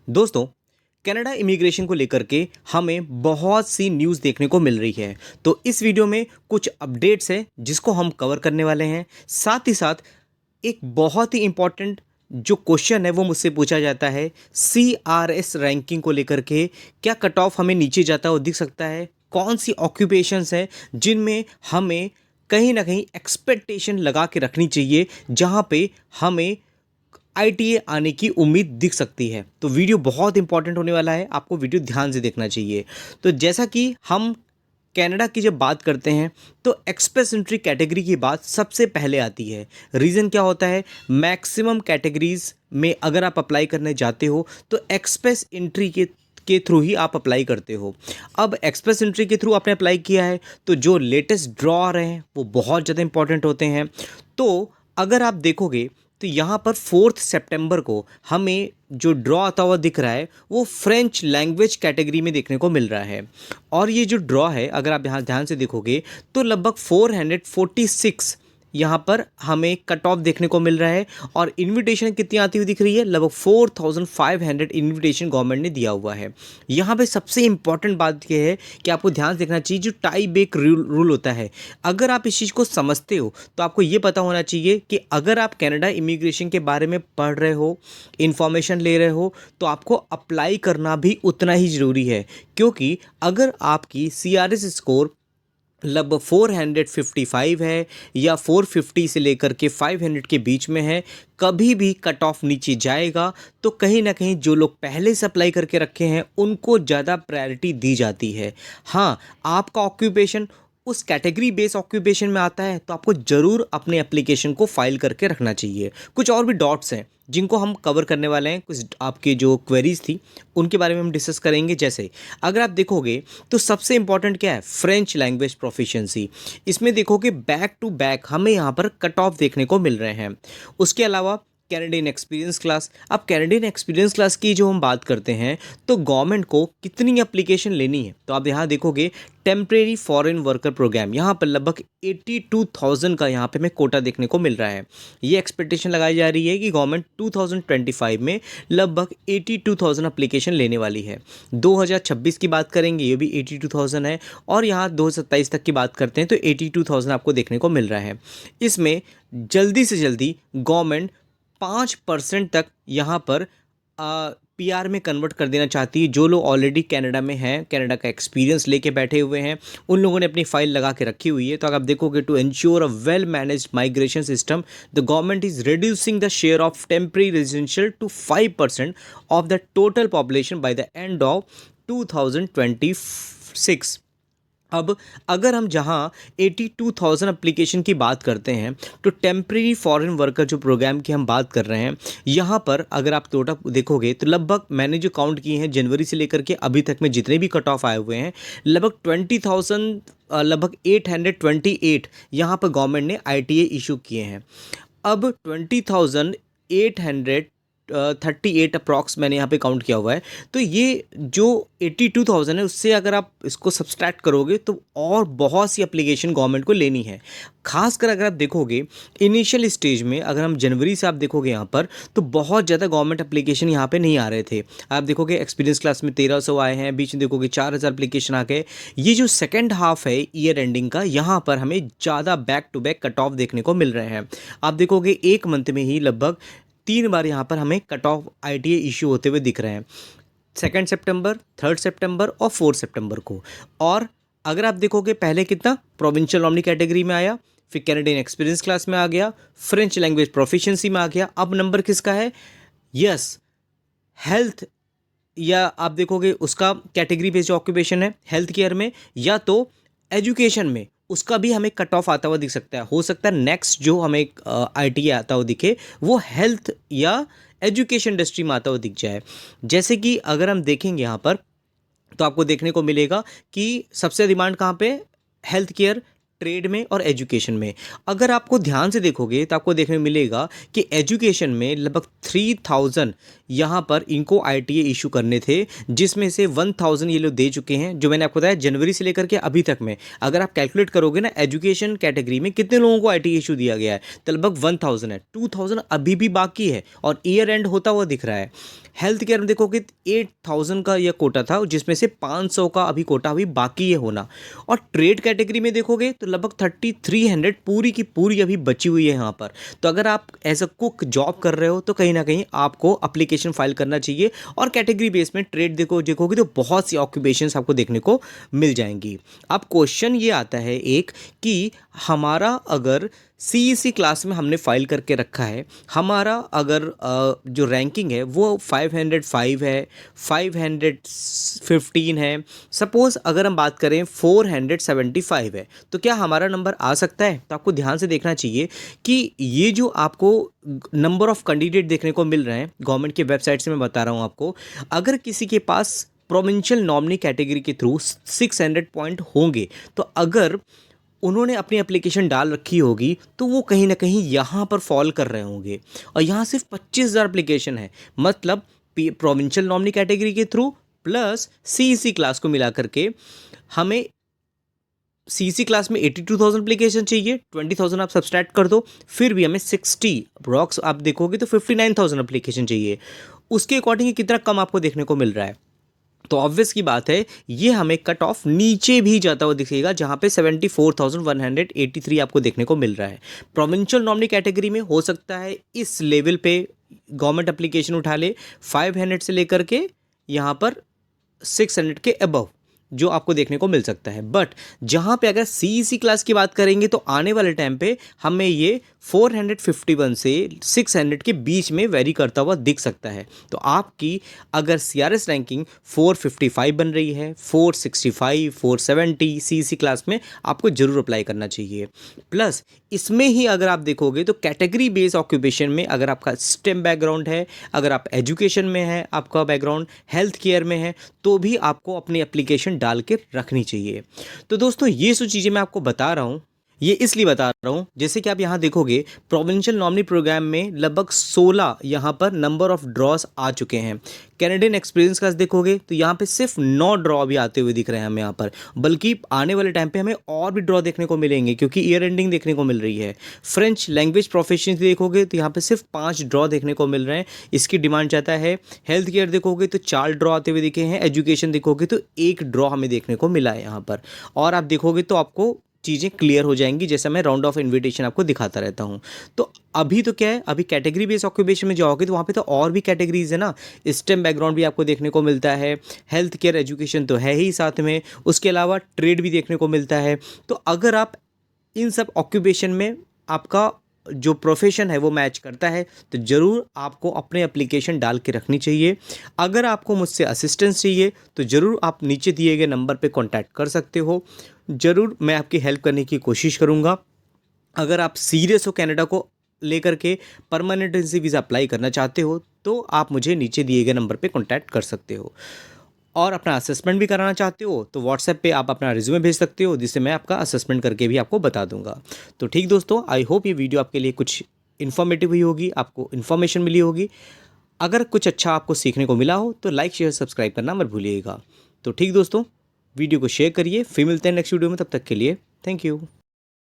दोस्तों, Canada immigration को लेकर के हमें बहुत सी न्यूज़ देखने को मिल रही है। तो इस वीडियो में कुछ अपडेट्स हैं जिसको हम कवर करने वाले हैं। साथ ही साथ एक बहुत ही इम्पोर्टेंट जो क्वेश्चन है वो मुझसे पूछा जाता है, CRS रैंकिंग को लेकर के क्या कट ऑफ हमें नीचे जाता हुआ दिख सकता है? कौन सी ऑक्यूपेशंस हैं जिनमें हमें कहीं ना कहीं एक्सपेक्टेशन लगा के रखनी चाहिए, जहाँ पे हमें ITA आने की उम्मीद दिख सकती है। तो वीडियो बहुत इंपॉर्टेंट होने वाला है, आपको वीडियो ध्यान से देखना चाहिए। तो जैसा कि हम कनाडा की जब बात करते हैं तो एक्सप्रेस एंट्री कैटेगरी की बात सबसे पहले आती है। रीज़न क्या होता है, मैक्सिमम कैटेगरीज में अगर आप अप्लाई करने जाते हो तो एक्सप्रेस एंट्री के थ्रू ही आप अप्लाई करते हो। अब एक्सप्रेस एंट्री के थ्रू आपने अप्लाई किया है तो जो लेटेस्ट ड्रॉ आ रहे हैं वो बहुत ज़्यादा इंपॉर्टेंट होते हैं। तो अगर आप देखोगे तो यहाँ पर 4 सितंबर को हमें जो ड्रॉ आता हुआ दिख रहा है वो फ्रेंच लैंग्वेज कैटेगरी में देखने को मिल रहा है। और ये जो ड्रॉ है अगर आप यहाँ ध्यान से देखोगे तो लगभग 446 यहाँ पर हमें कट ऑफ देखने को मिल रहा है। और इनविटेशन कितनी आती हुई दिख रही है, लगभग 4500 इनविटेशन गवर्नमेंट ने दिया हुआ है। यहाँ पे सबसे इंपॉर्टेंट बात यह है कि आपको ध्यान से देखना चाहिए जो टाई ब्रेक रूल होता है। अगर आप इस चीज़ को समझते हो तो आपको ये पता होना चाहिए कि अगर आप कनाडा इमिग्रेशन के बारे में पढ़ रहे हो, इंफॉर्मेशन ले रहे हो, तो आपको अप्लाई करना भी उतना ही ज़रूरी है। क्योंकि अगर आपकी CRS स्कोर लगभग 455 है या 450 से लेकर के 500 के बीच में है, कभी भी कट ऑफ नीचे जाएगा तो कहीं ना कहीं जो लोग पहले से अप्लाई करके रखे हैं उनको ज़्यादा प्रायोरिटी दी जाती है। हाँ, आपका ऑक्यूपेशन उस कैटेगरी बेस ऑक्यूपेशन में आता है तो आपको ज़रूर अपने एप्लीकेशन को फाइल करके रखना चाहिए। कुछ और भी डॉट्स हैं जिनको हम कवर करने वाले हैं, कुछ आपके जो क्वेरीज थी उनके बारे में हम डिस्कस करेंगे। जैसे अगर आप देखोगे तो सबसे इंपॉर्टेंट क्या है, फ्रेंच लैंग्वेज प्रोफिशिएंसी। इसमें देखोगे बैक टू बैक हमें यहाँ पर कट ऑफ देखने को मिल रहे हैं। उसके अलावा कैनेडियन एक्सपीरियंस क्लास। अब कैनेडियन एक्सपीरियंस क्लास की जो हम बात करते हैं तो गवर्नमेंट को कितनी एप्लीकेशन लेनी है, तो आप यहाँ देखोगे टेम्परेरी फॉरेन वर्कर प्रोग्राम, यहाँ पर लगभग 82,000 का यहाँ पे हमें कोटा देखने को मिल रहा है। ये एक्सपेक्टेशन लगाई जा रही है कि गवर्नमेंट 2025 में लगभग 82,000 एप्लीकेशन लेने वाली है। 2026 की बात करेंगे, ये भी 82,000 है। और यहाँ 2027 तक की बात करते हैं तो 82,000 आपको देखने को मिल रहा है। इसमें जल्दी से जल्दी गवर्नमेंट 5% तक यहाँ पर PR में कन्वर्ट कर देना चाहती है। जो लोग ऑलरेडी कनाडा में हैं, कनाडा का एक्सपीरियंस लेके बैठे हुए हैं, उन लोगों ने अपनी फाइल लगा के रखी हुई है। तो अगर आप देखोगे to ensure a well managed migration system the government is reducing the share of temporary residential to 5% of the total population by the end of 2026। अब अगर हम जहां 82,000 एप्लीकेशन की बात करते हैं तो टेम्परेरी फॉरेन वर्कर जो प्रोग्राम की हम बात कर रहे हैं, यहाँ पर अगर आप टोटल देखोगे तो लगभग मैंने जो काउंट किए हैं जनवरी से लेकर के अभी तक में जितने भी कट ऑफ आए हुए हैं, लगभग 20,000 लगभग 828 यहाँ पर गवर्नमेंट ने ITA इशू किए हैं। अब 20,838 अप्रॉक्स मैंने यहाँ पे काउंट किया हुआ है। तो ये जो 82,000 है उससे अगर आप इसको सब्सट्रैक्ट करोगे तो और बहुत सी एप्लीकेशन गवर्नमेंट को लेनी है। खासकर अगर आप देखोगे इनिशियल स्टेज में, अगर हम जनवरी से आप देखोगे यहाँ पर तो बहुत ज़्यादा गवर्नमेंट एप्लीकेशन यहाँ पे नहीं आ रहे थे। आप देखोगे एक्सपीरियंस क्लास में 1300 आए हैं, बीच में देखोगे 4,000 एप्लीकेशन आ गए। ये जो सेकेंड हाफ है ईयर एंडिंग का, यहाँ पर हमें ज़्यादा back to back cut off देखने को मिल रहे हैं। आप देखोगे एक मंथ में ही लगभग 3 बार यहाँ पर हमें कट ऑफ ITA इशू होते हुए दिख रहे हैं, 2 सितंबर, 3 सितंबर और 4 सितंबर को। और अगर आप देखोगे पहले कितना प्रोविंशियल नॉमिनी कैटेगरी में आया, फिर कैनेडियन एक्सपीरियंस क्लास में आ गया, फ्रेंच लैंग्वेज प्रोफिशिएंसी में आ गया। अब नंबर किसका है, यस, हेल्थ, या आप देखोगे उसका कैटेगरी बेस्ड ऑक्यूपेशन है हेल्थ केयर में या तो एजुकेशन में, उसका भी हमें कट ऑफ आता हुआ दिख सकता है। हो सकता है नेक्स्ट जो हमें ITA आता हुआ दिखे वो हेल्थ या एजुकेशन इंडस्ट्री में आता हुआ दिख जाए। जैसे कि अगर हम देखेंगे यहाँ पर तो आपको देखने को मिलेगा कि सबसे डिमांड कहाँ पे, हेल्थ केयर, ट्रेड में और एजुकेशन में। अगर आपको ध्यान से देखोगे तो आपको देखने को मिलेगा कि एजुकेशन में लगभग 3000 यहाँ पर इनको ITA इशू करने थे, जिसमें से 1000 ये लोग दे चुके हैं, जो मैंने आपको बताया जनवरी से लेकर के अभी तक में। अगर आप कैलकुलेट करोगे ना एजुकेशन कैटेगरी में कितने लोगों को ITA इशू दिया गया है, तो लगभग 1000 है। 2000 अभी भी बाकी है और ईयर एंड होता हुआ दिख रहा है। हेल्थ केयर में देखोगे 8000 का यह कोटा था, जिसमें से 500 का अभी कोटा अभी बाकी है होना। और ट्रेड कैटेगरी में देखोगे तो लगभग 3300 पूरी की पूरी अभी बची हुई है यहाँ पर। तो अगर आप एज अ कुक जॉब कर रहे हो तो कहीं ना कहीं आपको एप्लीकेशन फाइल करना चाहिए। और कैटेगरी बेस में ट्रेड देखोगे तो बहुत सी ऑक्यूपेशंस आपको देखने को मिल जाएंगी। अब क्वेश्चन ये आता है एक कि हमारा अगर CEC क्लास में हमने फाइल करके रखा है, हमारा अगर जो रैंकिंग है वो 505 है, 515 है, सपोज़ अगर हम बात करें 475 है, तो क्या हमारा नंबर आ सकता है? तो आपको ध्यान से देखना चाहिए कि ये जो आपको नंबर ऑफ़ कैंडिडेट देखने को मिल रहे हैं गवर्नमेंट की वेबसाइट से, मैं बता रहा हूँ आपको, अगर किसी के पास प्रोविंशियल नॉमिनी कैटेगरी के थ्रू 600 पॉइंट होंगे, तो अगर उन्होंने अपनी एप्लीकेशन डाल रखी होगी तो वो कहीं ना कहीं यहाँ पर फॉल कर रहे होंगे। और यहाँ सिर्फ 25,000 एप्लीकेशन है, मतलब प्रोविंशियल नॉमिनी कैटेगरी के थ्रू प्लस CEC क्लास को मिला करके हमें CEC क्लास में 82,000 एप्लीकेशन चाहिए। 20,000 आप सब्सट्रैक्ट कर दो, फिर भी हमें 60 रॉक्स आप देखोगे तो 59,000 एप्लीकेशन चाहिए। उसके अकॉर्डिंग कितना कम आपको देखने को मिल रहा है, तो ऑब्वियस की बात है ये हमें कट ऑफ नीचे भी जाता हुआ दिखेगा, जहां पे 74,183 आपको देखने को मिल रहा है। प्रोविंशियल नॉमिनी कैटेगरी में हो सकता है इस लेवल पे गवर्नमेंट एप्लीकेशन उठा ले 500 से लेकर के यहाँ पर 600 के अबव, जो आपको देखने को मिल सकता है। बट जहाँ पे अगर CEC क्लास की बात करेंगे तो आने वाले टाइम पे हमें ये 451 से 600 के बीच में वेरी करता हुआ दिख सकता है। तो आपकी अगर CRS रैंकिंग 455 बन रही है, 465, 470 CEC क्लास में आपको जरूर अप्लाई करना चाहिए। प्लस इसमें ही अगर आप देखोगे तो कैटेगरी बेस्ड ऑक्यूपेशन में अगर आपका स्टेम बैकग्राउंड है, अगर आप एजुकेशन में है, आपका बैकग्राउंड हेल्थ केयर में है, तो भी आपको अपनी एप्लीकेशन डाल के रखनी चाहिए। तो दोस्तों ये सब चीज़ें मैं आपको बता रहा हूँ, ये इसलिए बता रहा हूँ जैसे कि आप यहाँ देखोगे प्रोविंशियल नॉमिनी प्रोग्राम में लगभग 16 यहाँ पर नंबर ऑफ ड्रॉस आ चुके हैं। कैनेडियन एक्सपीरियंस का देखोगे तो यहाँ पे सिर्फ 9 ड्रॉ भी आते हुए दिख रहे हैं हमें यहाँ पर, बल्कि आने वाले टाइम पे हमें और भी ड्रॉ देखने को मिलेंगे क्योंकि ईयर एंडिंग देखने को मिल रही है। फ्रेंच लैंग्वेज प्रोफेशंस देखोगे तो यहाँ पे सिर्फ 5 ड्रॉ देखने को मिल रहे हैं, इसकी डिमांड चाहता है। हेल्थ केयर देखोगे तो 4 ड्रॉ आते हुए दिखे हैं, एजुकेशन देखोगे तो 1 ड्रॉ हमें देखने को मिला है यहाँ पर। और आप देखोगे तो आपको चीज़ें क्लियर हो जाएंगी, जैसा मैं राउंड ऑफ इनविटेशन आपको दिखाता रहता हूं। तो अभी तो क्या है, अभी कैटेगरी बेस्ड ऑक्यूपेशन में जाओगे तो वहाँ पे तो और भी कैटेगरीज है ना, स्टेम बैकग्राउंड भी आपको देखने को मिलता है, हेल्थ केयर एजुकेशन तो है ही साथ में, उसके अलावा ट्रेड भी देखने को मिलता है। तो अगर आप इन सब ऑक्यूपेशन में आपका जो प्रोफेशन है वो मैच करता है तो ज़रूर आपको अपने एप्लीकेशन डाल के रखनी चाहिए। अगर आपको मुझसे असिस्टेंस चाहिए तो ज़रूर आप नीचे दिए गए नंबर पे कांटेक्ट कर सकते हो, ज़रूर मैं आपकी हेल्प करने की कोशिश करूँगा। अगर आप सीरियस हो कनाडा को लेकर के परमानेंट रेजिडेंसी वीज़ा अप्लाई करना चाहते हो तो आप मुझे नीचे दिए गए नंबर पे कांटेक्ट कर सकते हो। और अपना असेसमेंट भी कराना चाहते हो तो व्हाट्सएप पे आप अपना रिज्यूमे भेज सकते हो, जिससे मैं आपका असेसमेंट करके भी आपको बता दूंगा। तो ठीक दोस्तों, आई होप ये वीडियो आपके लिए कुछ इन्फॉर्मेटिव हुई होगी, आपको इन्फॉर्मेशन मिली होगी। अगर कुछ अच्छा आपको सीखने को मिला हो तो लाइक शेयर सब्सक्राइब करना मत भूलिएगा। तो ठीक दोस्तों, वीडियो को शेयर करिए, फिर मिलते हैं नेक्स्ट वीडियो में, तब तक के लिए थैंक यू।